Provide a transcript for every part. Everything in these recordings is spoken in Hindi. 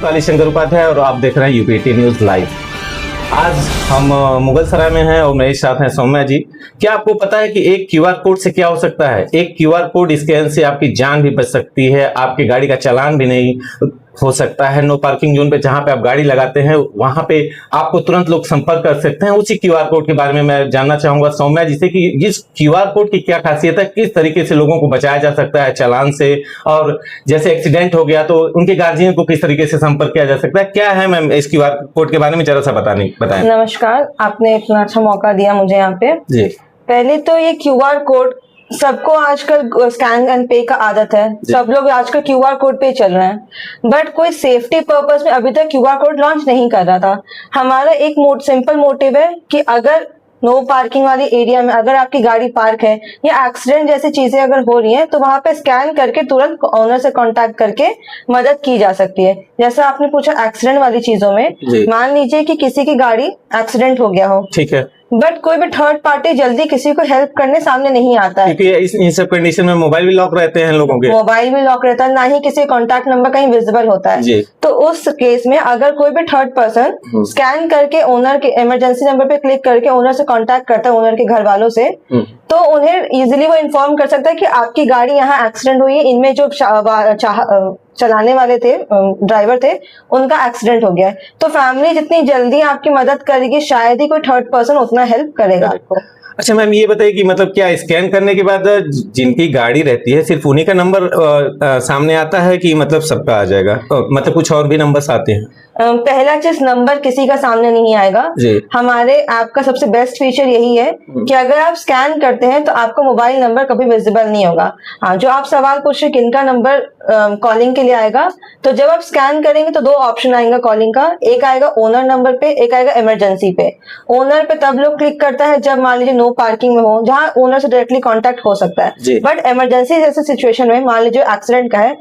काली शंकर उपाध्याय और आप देख रहे हैं यूपीटी न्यूज लाइव। आज हम मुगल सराय में हैं और मेरे साथ हैं सौम्या जी। क्या आपको पता है कि एक क्यूआर कोड से क्या हो सकता है? एक क्यूआर कोड स्कैन से आपकी जान भी बच सकती है, आपकी गाड़ी का चालान भी नहीं हो सकता है। नो पार्किंग जोन पे जहां पे आप गाड़ी लगाते हैं वहां पे आपको तुरंत लोग संपर्क कर सकते हैं। उसी क्यूआर कोड के बारे में मैं जानना चाहूंगा सौम्या जी से कि इस क्यूआर कोड की क्या खासियत है, किस तरीके से लोगों को बचाया जा सकता है चालान से, और जैसे एक्सीडेंट हो गया तो उनके गार्जियन को किस तरीके से संपर्क किया जा सकता है। क्या है मैम इस क्यूआर कोड के बारे में जरा सा बताएं। नमस्कार, आपने इतना अच्छा मौका दिया मुझे यहाँ पे जी। पहले तो ये क्यूआर कोड सबको आजकल स्कैन एंड पे का आदत है, सब लोग आजकल क्यूआर कोड पे चल रहे हैं, बट कोई सेफ्टी पर्पस में अभी तक क्यूआर कोड लॉन्च नहीं कर रहा था। हमारा एक सिंपल मोटिव है कि अगर नो पार्किंग वाली एरिया में अगर आपकी गाड़ी पार्क है या एक्सीडेंट जैसी चीजें अगर हो रही हैं तो वहां पे स्कैन करके तुरंत ओनर से कांटेक्ट करके मदद की जा सकती है। जैसा आपने पूछा एक्सीडेंट वाली चीजों में, मान लीजिए कि किसी की गाड़ी एक्सीडेंट हो गया हो, ठीक है, बट कोई भी थर्ड पार्टी जल्दी किसी को हेल्प करने सामने नहीं आता है, क्योंकि इन सब कंडीशन में मोबाइल भी लॉक रहते हैं लोगों के, मोबाइल भी लॉक रहता है, ना ही किसी कॉन्टैक्ट नंबर कहीं विजिबल होता है। तो उस केस में अगर कोई भी थर्ड पर्सन स्कैन करके ओनर के इमरजेंसी नंबर पे क्लिक करके ओनर से कांटेक्ट करता है, ओनर के घर वालों से, तो उन्हें इजीली वो इन्फॉर्म कर सकता है कि आपकी गाड़ी यहाँ एक्सीडेंट हुई है, इनमें जो चलाने वाले थे, ड्राइवर थे, उनका एक्सीडेंट हो गया है। तो फैमिली जितनी जल्दी आपकी मदद करेगी शायद ही कोई थर्ड पर्सन उतना हेल्प करेगा आपको। अच्छा मैम, ये बताइए कि मतलब क्या स्कैन करने के बाद जिनकी गाड़ी रहती है सिर्फ उन्हीं का नंबर सामने आता है कि मतलब सबका आ जाएगा, मतलब कुछ और भी नंबर्स आते हैं? पहला चीज, नंबर किसी का सामने नहीं आएगा। हमारे ऐप का सबसे बेस्ट फीचर यही है कि अगर आप स्कैन करते हैं तो आपको मोबाइल नंबर कभी विजिबल नहीं होगा। हाँ, जो आप सवाल पूछ रहे किनका नंबर कॉलिंग के लिए आएगा, तो जब आप स्कैन करेंगे तो दो ऑप्शन आएगा कॉलिंग का, एक आएगा ओनर नंबर पे, एक आएगा इमरजेंसी पे। ओनर पे तब लोग क्लिक करता है जब मान लीजिए नो पार्किंग में हो, जहाँ ओनर से डायरेक्टली कांटेक्ट हो सकता है। बट इमरजेंसी जैसे सिचुएशन में, मान लीजिए एक्सीडेंट का है,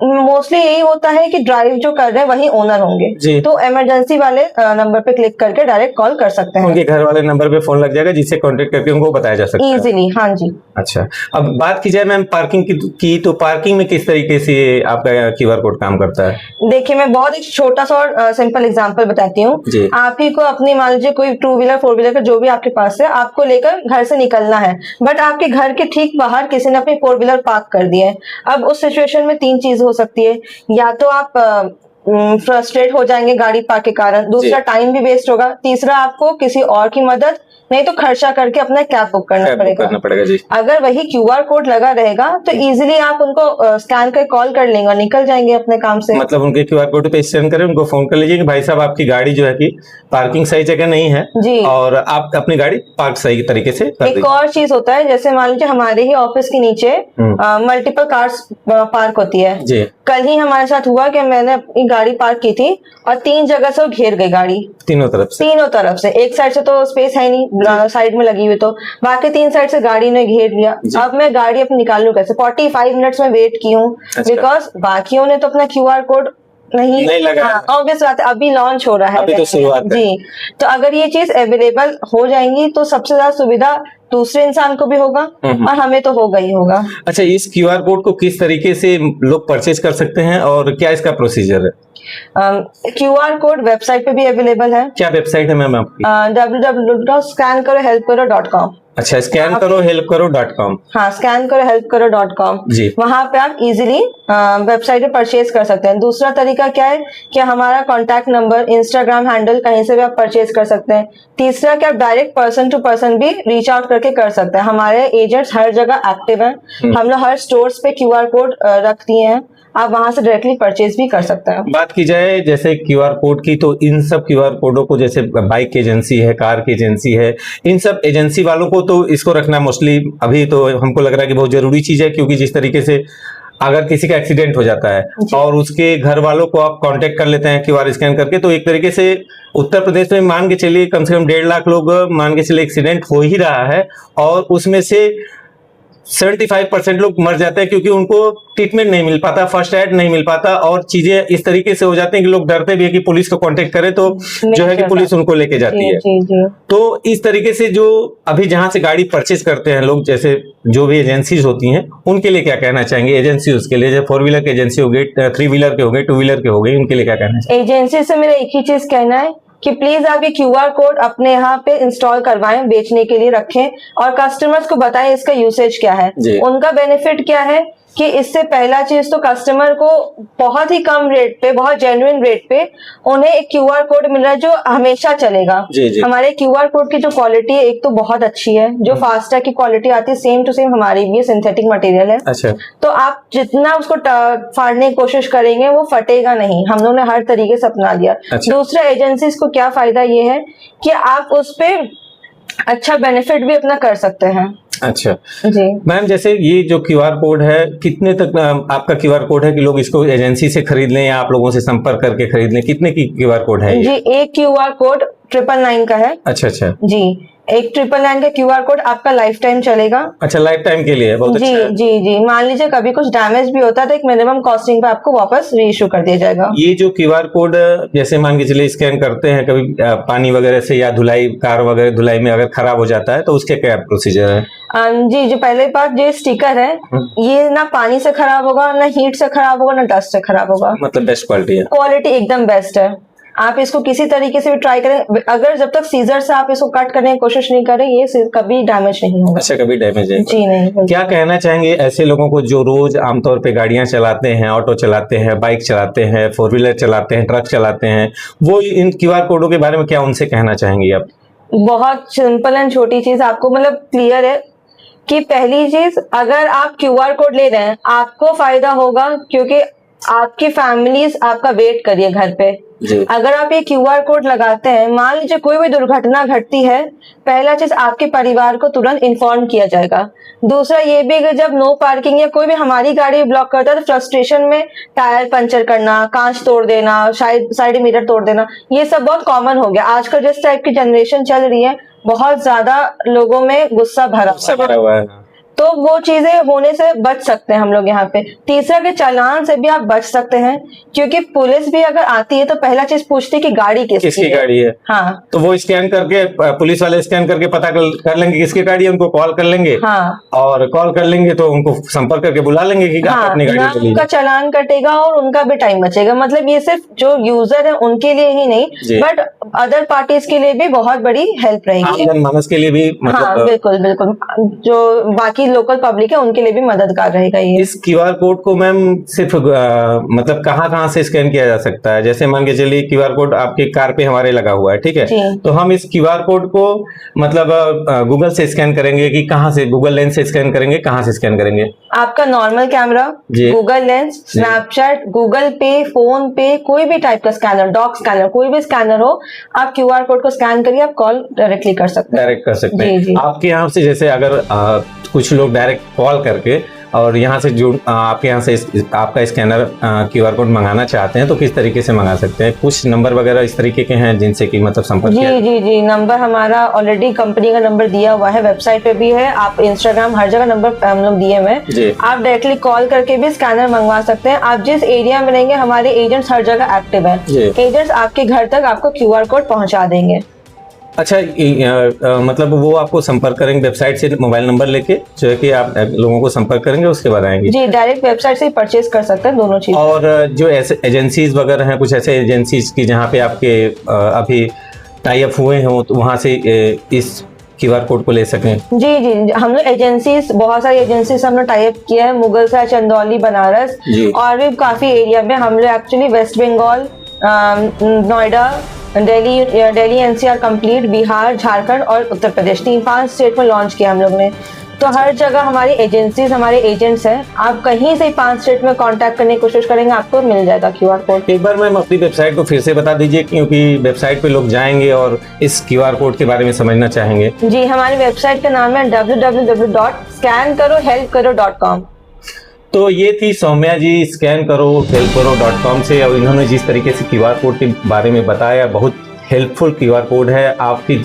मोस्टली यही होता है कि ड्राइव जो कर रहे हैं वही ओनर होंगे, तो इमरजेंसी वाले नंबर पे क्लिक करके डायरेक्ट कॉल कर सकते हैं। उनके घर वाले नंबर पे फोन लग जाएगा जिससे कांटेक्ट करके उनको बताया जा सकता है इजीली। हाँ जी। अच्छा, अब बात की जाए मैम पार्किंग की, तो पार्किंग में किस तरीके से आपका क्यूआर कोड काम करता है? देखिए, मैं बहुत एक छोटा सा और सिंपल एग्जांपल बताती हूँ। आप ही को अपनी मान लीजिए कोई 2 व्हीलर 4 व्हीलर का जो भी आपके पास है, आपको लेकर घर से निकलना है, बट आपके घर के ठीक बाहर किसी ने अपनी 4 व्हीलर पार्क कर दी है। अब उस सिचुएशन में 3 चीज हो सकती है, या तो आप फ्रस्ट्रेट हो जाएंगे गाड़ी पार्क के कारण, दूसरा टाइम भी वेस्ट होगा, तीसरा आपको किसी और की मदद नहीं तो खर्चा करके अपना कैब बुक करना पड़ेगा। जी। अगर वही क्यूआर कोड लगा रहेगा तो इजीली आप उनको स्कैन कर कॉल कर लेंगे और निकल जाएंगे अपने काम से। मतलब उनके क्यूआर कोड पे स्कैन करें, उनको फोन कर लीजिए कि भाई साहब आपकी गाड़ी जो है कि पार्किंग सही जगह नहीं है जी, और आप अपनी गाड़ी पार्क सही तरीके से कर एक और चीज होता है, जैसे मान लीजिए हमारे ही ऑफिस के नीचे मल्टीपल कार्स पार्क होती है जी। कल ही हमारे साथ हुआ कि मैंने अपनी गाड़ी पार्क की थी और 3 जगह से वो घेर गई गाड़ी, तीनों तरफ से। एक साइड से तो स्पेस है नहीं साइड में लगी हुई, तो बाकी 3 साइड से गाड़ी ने घेर लिया। अब मैं गाड़ी अपनी निकाल लूं कैसे? 45 मिनट्स में वेट की हूँ, बिकॉज बाकियों ने तो अपना क्यूआर कोड नहीं लगा। ऑब्वियस बात है, अभी लॉन्च हो रहा है, अभी तो शुरुआत है जी। तो अगर ये चीज अवेलेबल हो जाएंगी तो सबसे ज्यादा सुविधा दूसरे इंसान को भी होगा और हमें तो होगा ही होगा। अच्छा, इस क्यूआर कोड को किस तरीके से लोग परचेज कर सकते हैं और क्या इसका प्रोसीजर है? क्यूआर कोड वेबसाइट पे भी अवेलेबल है। क्या वेबसाइट है मैम आपकी? www.scankarohelpkaro.com। अच्छा, स्कैन करो हेल्प करो.com। हाँ, स्कैन करो हेल्प करो.com जी। वहां पे आप इजीली वेबसाइट पे परचेज कर सकते हैं। दूसरा तरीका क्या है कि हमारा कॉन्टैक्ट नंबर, इंस्टाग्राम हैंडल, कहीं से भी आप परचेज कर सकते हैं। तीसरा क्या, आप डायरेक्ट पर्सन टू पर्सन भी रीच आउट करके कर सकते हैं। हमारे एजेंट्स हर जगह एक्टिव हैं, हम लोग हर स्टोर्स पे क्यूआर कोड रख दिए हैं, आप वहां से डायरेक्टली परचेज भी कर सकते हैं। बात की जाए जैसे क्यूआर कोड की, तो इन सब क्यूआर कोडों को, जैसे बाइक एजेंसी है, कार की एजेंसी है, इन सब एजेंसी वालों को तो इसको रखना मोस्टली अभी तो हमको लग रहा है कि बहुत जरूरी चीज है, क्योंकि जिस तरीके से अगर किसी का एक्सीडेंट हो जाता है और उसके घर वालों को आप कांटेक्ट कर लेते हैं क्यूआर स्कैन करके, तो एक तरीके से उत्तर प्रदेश में मान के चलिए कम से कम 1.5 लाख लोग मान के चलिए एक्सीडेंट हो ही रहा है, और उसमें से 75% लोग मर जाते हैं क्योंकि उनको ट्रीटमेंट नहीं मिल पाता, फर्स्ट एड नहीं मिल पाता, और चीजें इस तरीके से हो जाती हैं कि लोग डरते भी है कि पुलिस को कांटेक्ट करें तो जो है कि पुलिस उनको लेके जाती है। जी। तो इस तरीके से जो अभी जहां से गाड़ी परचेज करते हैं लोग, जैसे जो भी एजेंसीज होती हैं, उनके लिए क्या कहना चाहेंगे? एजेंसी उसके लिए, जैसे 4 व्हीलर की एजेंसी हो गई, 3 व्हीलर के हो गए, 2 व्हीलर के हो गए, उनके लिए क्या कहना चाहिए? एजेंसी से मेरा एक ही चीज कहना है कि प्लीज आप ये QR कोड अपने यहाँ पे इंस्टॉल करवाएं, बेचने के लिए रखें, और कस्टमर्स को बताएं इसका यूसेज क्या है, उनका बेनिफिट क्या है। कि इससे पहला चीज तो कस्टमर को बहुत ही कम रेट पे, बहुत जेन्युइन रेट पे उन्हें एक QR कोड मिल रहा है जो हमेशा चलेगा। हमारे QR कोड की जो क्वालिटी है एक तो बहुत अच्छी है, जो फास्टैग की क्वालिटी आती है सेम टू सेम हमारी भी, सिंथेटिक मटेरियल है। अच्छा। तो आप जितना उसको फाड़ने की कोशिश करेंगे वो फटेगा नहीं, हम लोगों ने हर तरीके से अपना लिया। अच्छा। दूसरा, एजेंसीज को क्या फायदा ये है कि आप उस पे अच्छा बेनिफिट भी अपना कर सकते हैं। अच्छा जी मैम, जैसे ये जो QR कोड है, कितने तक आपका QR कोड है कि लोग इसको एजेंसी से खरीद लें या आप लोगों से संपर्क करके खरीद लें? कितने की QR कोड है ये? जी, एक QR कोड 999 का है। अच्छा अच्छा जी, एक 999 का QR कोड आपका लाइफ टाइम चलेगा। अच्छा, लाइफ टाइम के लिए, बहुत जी अच्छा है। जी। मान लीजिए कभी कुछ डैमेज भी होता है तो एक मिनिमम कॉस्टिंग पे आपको वापस रीइश्यू कर दिया जाएगा। ये जो QR कोड जैसे मान के चलिए स्कैन करते हैं, कभी पानी वगैरह से या धुलाई, कार वगैरह धुलाई में अगर खराब हो जाता है तो उसके क्या प्रोसीजर है? जी, जो पहले बात, जो स्टिकर है ये ना पानी से खराब होगा, ना हीट से खराब होगा, ना डस्ट से खराब होगा। मतलब बेस्ट क्वालिटी है, क्वालिटी एकदम बेस्ट है। आप इसको किसी तरीके से भी ट्राई करें, अगर जब तक सीजर से आप इसको कट करने की कोशिश नहीं करें, ये कभी डैमेज नहीं होगा। अच्छा, कभी डैमेज है? जी नहीं। क्या कहना चाहेंगे ऐसे लोगों को जो रोज आमतौर पे गाड़ियां चलाते हैं, ऑटो चलाते हैं, बाइक चलाते हैं, 4 व्हीलर चलाते हैं, ट्रक चलाते हैं, वो इन QR कोडों के बारे में क्या उनसे कहना चाहेंगे आप? बहुत सिंपल एंड छोटी चीज, आपको मतलब क्लियर है कि पहली चीज, अगर आप QR कोड ले रहे हैं आपको फायदा होगा क्योंकि आपकी फैमिलीज आपका वेट करिए घर पे। अगर आप ये QR कोड लगाते हैं, मान लीजिए कोई भी दुर्घटना घटती है, पहला चीज आपके परिवार को तुरंत इन्फॉर्म किया जाएगा। दूसरा ये भी कि जब नो पार्किंग या कोई भी हमारी गाड़ी ब्लॉक करता है तो फ्रस्ट्रेशन में टायर पंचर करना, कांच तोड़ देना, साइड मिरर तोड़ देना, ये सब बहुत कॉमन हो गया। आजकल जिस टाइप की जनरेशन चल रही है, बहुत ज्यादा लोगों में गुस्सा भरा हुआ है, तो वो चीजें होने से बच सकते हैं हम लोग यहाँ पे। तीसरा के चालान से भी आप बच सकते हैं क्योंकि पुलिस भी अगर आती है तो पहला चीज पूछती है कि गाड़ी किसकी गाड़ी है। हाँ, तो वो स्कैन करके, पुलिस वाले स्कैन करके पता कर लेंगे किसकी गाड़ी है, उनको कॉल कर लेंगे। हाँ, और कॉल कर लेंगे तो उनको संपर्क करके बुला लेंगे कि आप अपनी गाड़ी ले लीजिए। उनका चालान कटेगा और उनका भी टाइम बचेगा। मतलब ये सिर्फ जो यूजर है उनके लिए ही नहीं, बट अदर पार्टीज के लिए भी बहुत बड़ी हेल्प रहेगी, जनमानस के लिए भी। मतलब हाँ, बिल्कुल बिल्कुल, जो बाकी लोकल पब्लिक है उनके लिए भी मददगार रहेगा ये। इस QR कोड को मैम सिर्फ मतलब कहाँ से स्कैन किया जा सकता है? जैसे मान के चलिए QR कोड आपकी कार पे हमारे लगा हुआ है, ठीक है, तो हम इस QR कोड को मतलब गूगल से स्कैन करेंगे कि कहाँ से? गूगल लेंस से स्कैन करेंगे, कहाँ से स्कैन करेंगे? आपका normal camera, Google lens, Snapchat, Google पे, फोन पे, कोई भी टाइप का स्कैनर, डॉग स्कैनर, कोई भी स्कैनर हो, आप QR कोड को स्कैन करिए, आप कॉल डायरेक्टली कर सकते हैं। डायरेक्ट कर सकते हैं। आपके यहाँ से जैसे अगर कुछ लोग डायरेक्ट कॉल करके और यहाँ से जो आपके यहाँ से आपका स्कैनर QR कोड मंगाना चाहते हैं तो किस तरीके से मंगा सकते हैं? कुछ नंबर वगैरह इस तरीके के हैं जिनसे कि मतलब संपर्क? जी, नंबर हमारा ऑलरेडी कंपनी का नंबर दिया हुआ है, वेबसाइट पे भी है, आप इंस्टाग्राम हर जगह नंबर हम लोग दिए हुए हैं। आप डायरेक्टली कॉल करके भी स्कैनर मंगवा सकते हैं। आप जिस एरिया में रहेंगे, हमारे एजेंट्स हर जगह एक्टिव है, एजेंट्स आपके घर तक आपको QR कोड पहुँचा देंगे। अच्छा, मतलब वो आपको संपर्क करेंगे वेबसाइट से मोबाइल नंबर लेके, जो है कि आप लोगों को संपर्क करेंगे, उसके बाद आएंगे? जी, डायरेक्ट वेबसाइट से परचेज कर सकते हैं दोनों चीज। और जो ऐसे एजेंसीज वगैरह हैं, कुछ ऐसे एजेंसीज की जहाँ पे आपके अभी टाई अप हुए हों, तो वहाँ से इस QR कोड को ले सकें? जी, हम लोग एजेंसीज, बहुत सारी एजेंसीज हमने टाई अप किया है, मुगलसराय, चंदौली, बनारस और भी काफी एरिया में। हम लोग actually West Bengal, Noida, Delhi NCR complete, Bihar, Jharkhand और उत्तर प्रदेश, 3-5 स्टेट में लॉन्च किया हम लोग ने। तो हर जगह हमारी एजेंसीज, हमारे एजेंट्स हैं। आप कहीं से 5 स्टेट में कांटेक्ट करने की कोशिश करेंगे, आपको मिल जाएगा QR कोड। एक बार मैम अपनी वेबसाइट को फिर से बता दीजिए, क्योंकि वेबसाइट पे लोग जाएंगे और इस QR कोड के बारे में समझना चाहेंगे। जी, हमारी वेबसाइट का नाम है www.scankarohelpkaro.com। तो ये थी सौम्या जी scankarohelpkaro.com से, और इन्होंने जिस तरीके से QR कोड के बारे में बताया, बहुत हेल्पफुल QR कोड है। आपकी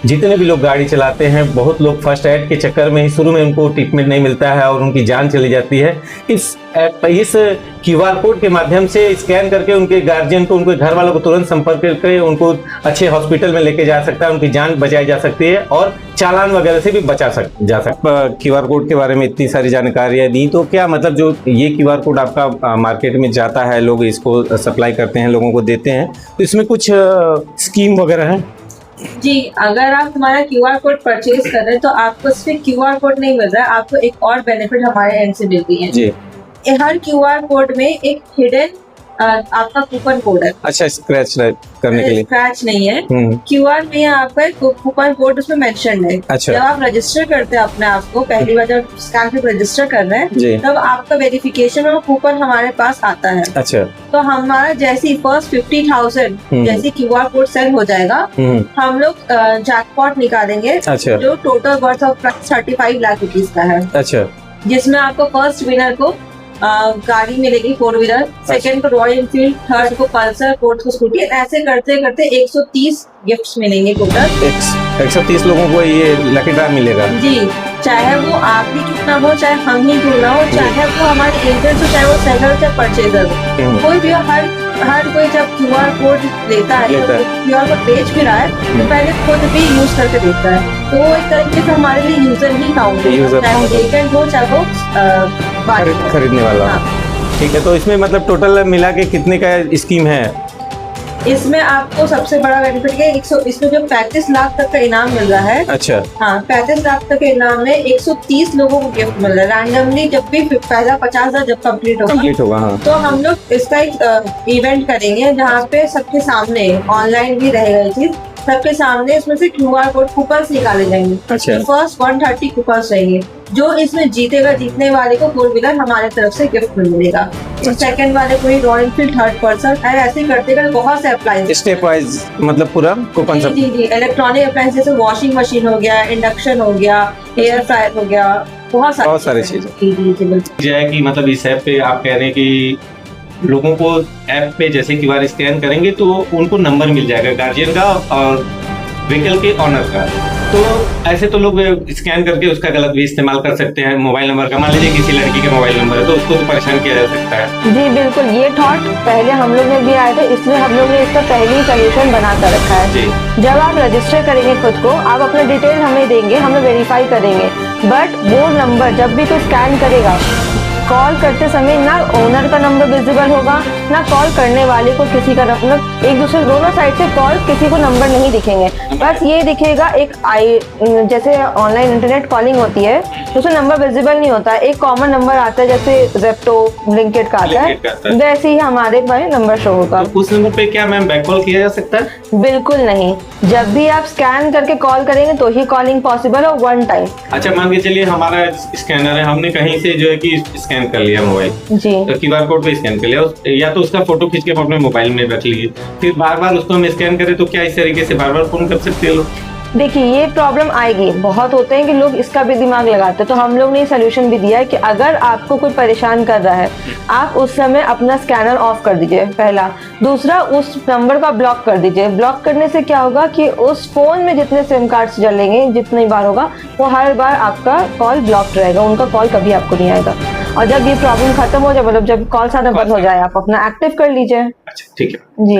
जितने भी लोग गाड़ी चलाते हैं, बहुत लोग फर्स्ट एड के चक्कर में ही शुरू में उनको ट्रीटमेंट नहीं मिलता है और उनकी जान चली जाती है। इस QR कोड के माध्यम से स्कैन करके उनके गार्जियन को, उनके घर वालों को तुरंत संपर्क करके उनको अच्छे हॉस्पिटल में लेके जा सकता है, उनकी जान बचाई जा सकती है और चालान वगैरह से भी जा सकता है। QR कोड के बारे में इतनी सारी जानकारियां दी, तो क्या मतलब जो ये QR कोड आपका मार्केट में जाता है, लोग इसको सप्लाई करते हैं, लोगों को देते हैं, तो इसमें कुछ स्कीम वगैरह है? जी, अगर आप हमारा QR कोड परचेज कर रहे हैं तो आपको सिर्फ QR कोड नहीं मिल रहा है, आपको एक और बेनिफिट हमारे एंड से मिलती है जी। हर QR कोड में एक हिडन आपका कूपन कोड है। अच्छा, स्क्रैच करने के लिए? स्क्रैच नहीं है, QR में आपका एक कूपन कोड उसमें मेंशन है। अच्छा। जब आप रजिस्टर करते हैं अपने आप को, पहली बार जब स्कैन पे रजिस्टर कर रहे हैं, तब आपका वेरिफिकेशन और कूपन हमारे पास आता है। अच्छा। तो हमारा जैसे फर्स्ट 50,000 जैसे QR कोड सेंड हो जाएगा, हम लोग जैकपॉट निकालेंगे। अच्छा। जो total worth of 35 lakh rupees का है। अच्छा। जिसमें आपको फर्स्ट विनर को गाड़ी मिलेगी 4 व्हीलर, सेकंड को रॉयल एनफील्ड, थर्ड को पल्सर, फोर्थ को स्कूटी। ऐसे करते करते 130 गिफ्ट्स मिलेंगे टोटल। 130 लोगों को ये लकी ड्रा मिलेगा जी। चाहे वो आप ही क्यों ना हो, चाहे हम ही क्यों ना हो, चाहे वो हमारे एजेंट हो, चाहे वो सेलर हो, चाहे परचेजर हो, कोई भी हर कोई जब QR कोड लेता है, तो QR कोड बेच भी रहा है तो पहले खुद भी यूज करके देखता है। तो वो एक तरीके से हमारे लिए यूजर ही काउंट है, चाहे वो एजेंट हो चाहे वो खरीदने वाला। ठीक है, तो इसमें मतलब टोटल मिला के कितने का स्कीम है? इसमें आपको सबसे बड़ा बेनिफिट है इसमें जो 35 लाख तक का इनाम मिल रहा है। अच्छा। हाँ, 35 लाख तक के इनाम में 130 लोगों को गिफ्ट मिल रहा है रैंडमली। जब भी पहला 50,000 जब कंप्लीट होगा हाँ। तो हम लोग इसका एक इवेंट करेंगे जहाँ पे सबके सामने ऑनलाइन भी रहेगा ये चीज, सबके सामने इसमें से QR कोड कूपन्स निकाले जाएंगे। अच्छा। फर्स्ट 130 कूपन्स रहेंगे। जो इसमें जीतेगा, जीतने वाले को 4 व्हीलर हमारे तरफ से गिफ्ट मिलेगा। अच्छा। सेकंड वाले को ही रॉयल एनफील्ड, थर्ड पर्सन, ऐसे करते करते बहुत से अप्लायंस स्टेप वाइज, मतलब पूरा कूपन सब। जी जी, इलेक्ट्रॉनिक अप्लायंस जैसे वॉशिंग मशीन हो गया, इंडक्शन हो गया, एयर फ्रायर हो गया, बहुत सारी चीजें। जी कि मतलब इस ऐप पे आप कह रहे हैं कि लोगों को ऐप पे जैसे QR स्कैन करेंगे तो उनको नंबर मिल जाएगा गार्जियन का और व्हीकल के ऑनर का। तो ऐसे तो लोग स्कैन करके उसका गलत भी इस्तेमाल कर सकते हैं मोबाइल नंबर का। मान लीजिए किसी लड़की का मोबाइल नंबर है तो उसको तो परेशान किया जा सकता है। जी बिल्कुल, ये थॉट पहले हम लोग ने भी आया था, इसलिए हम लोग ने इसका पहले ही सोल्यूशन बना कर रखा है। जी। जब आप रजिस्टर करेंगे खुद को, आप अपना डिटेल हमें देंगे, हमें वेरीफाई करेंगे, बट वो नंबर जब भी कोई स्कैन करेगा, कॉल करते समय ना ओनर का नंबर विजिबल होगा, ना कॉल करने वाले को किसी का नंबर, एक दूसरे दोनों साइड से कॉल किसी को नंबर नहीं दिखेंगे। बस ये दिखेगा एक जैसे ऑनलाइन इंटरनेट कॉलिंग होती है तो उसमें नंबर विजिबल नहीं होता है, एक कॉमन नंबर आता है जैसे ज़ेप्टो, ब्लिंकिट का आता है, वैसे ही हमारे पास नंबर शो होगा। तो उस नंबर पे क्या मैम बैक कॉल किया जा सकता है? बिल्कुल नहीं, जब भी आप स्कैन करके कॉल करेंगे तो ही कॉलिंग पॉसिबल है, 1 टाइम। अच्छा, मान के चलिए हमारा स्कैनर है, हमने कहीं से जो है कि स्कैन कर लिया मोबाइल जी, तो QR कोड पे स्कैन कर लिया, या तो उसका फोटो खींच के अपने मोबाइल में रख लिए, फिर बार बार उसको हम स्कैन करें तो क्या इस तरीके से बार बार फोन कर सकते हैं लोग? देखिए, ये प्रॉब्लम आएगी, बहुत होते हैं कि लोग इसका भी दिमाग लगाते हैं। तो हम लोग ने सोल्यूशन भी दिया है कि अगर आपको कोई परेशान कर रहा है, आप उस समय अपना स्कैनर ऑफ कर दीजिए, पहला। दूसरा, उस नंबर का ब्लॉक कर दीजिए। ब्लॉक करने से क्या होगा कि उस फोन में जितने सिम कार्ड्स चलेंगे, जितनी बार होगा, वो हर बार आपका कॉल ब्लॉक्ड रहेगा, उनका कॉल कभी आपको नहीं आएगा। और जब ये प्रॉब्लम खत्म हो जाए, मतलब जब कॉल्स आना बंद हो जाए, आप अपना एक्टिव कर लीजिए। अच्छा, ठीक है जी।